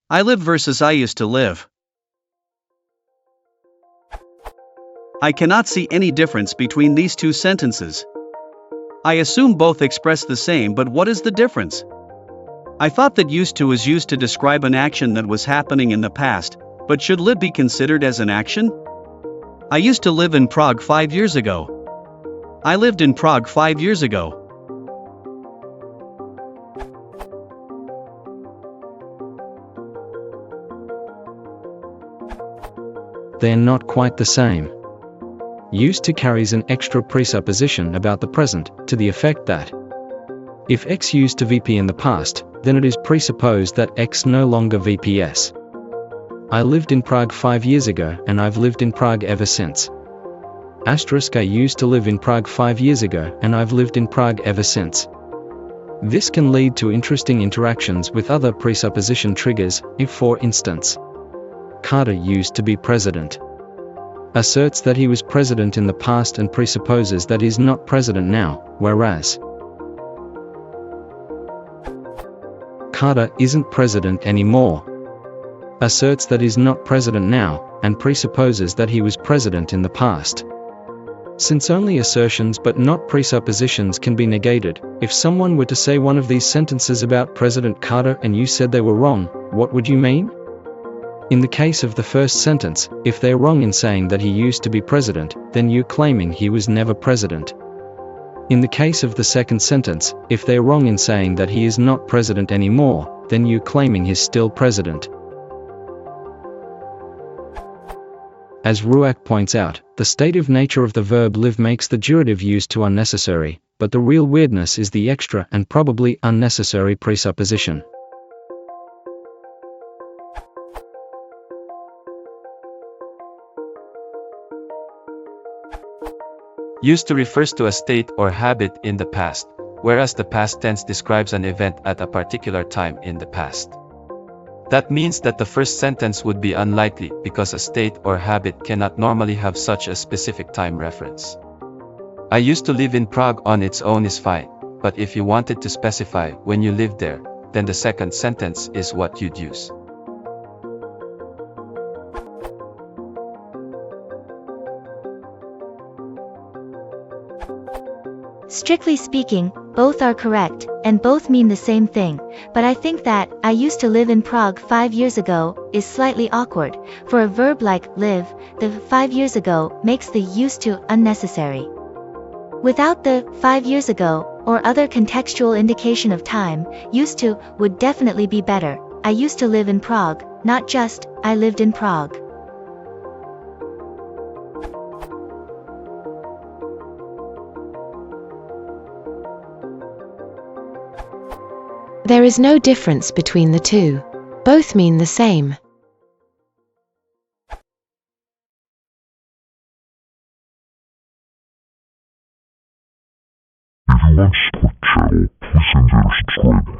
I live versus I used to live. I cannot see any difference between these two sentences. I assume both express the same, but what is the difference? I thought that used to was used to describe an action that was happening in the past, but should live be considered as an action? I used to live in Prague 5 years ago. I lived in Prague 5 years ago. They're not quite the same. Used to carries an extra presupposition about the present, to the effect that if X used to VP in the past, then it is presupposed that X no longer VPS. I lived in Prague 5 years ago and I've lived in Prague ever since. I used to live in Prague 5 years ago and I've lived in Prague ever since. This can lead to interesting interactions with other presupposition triggers, if for instance, Carter used to be president. Asserts that he was president in the past and presupposes that he's not president now, whereas Carter isn't president anymore. Asserts that he's not president now, and presupposes that he was president in the past. Since only assertions but not presuppositions can be negated, if someone were to say one of these sentences about President Carter and you said they were wrong, what would you mean? In the case of the first sentence, if they're wrong in saying that he used to be president, then you're claiming he was never president. In the case of the second sentence, if they're wrong in saying that he is not president anymore, then you're claiming he's still president. As Ruach points out, the stative nature of the verb live makes the durative used to unnecessary, but the real weirdness is the extra and probably unnecessary presupposition. Used to refers to a state or habit in the past, whereas the past tense describes an event at a particular time in the past. That means that the first sentence would be unlikely because a state or habit cannot normally have such a specific time reference. I used to live in Prague on its own is fine, but if you wanted to specify when you lived there, then the second sentence is what you'd use. Strictly speaking, both are correct, and both mean the same thing, but I think that I used to live in Prague 5 years ago is slightly awkward. For a verb like live, the 5 years ago makes the used to unnecessary. Without the 5 years ago, or other contextual indication of time, used to would definitely be better. I used to live in Prague, not just, I lived in Prague. There is no difference between the two. Both mean the same. If you want Squid Channel, please consider subscribing.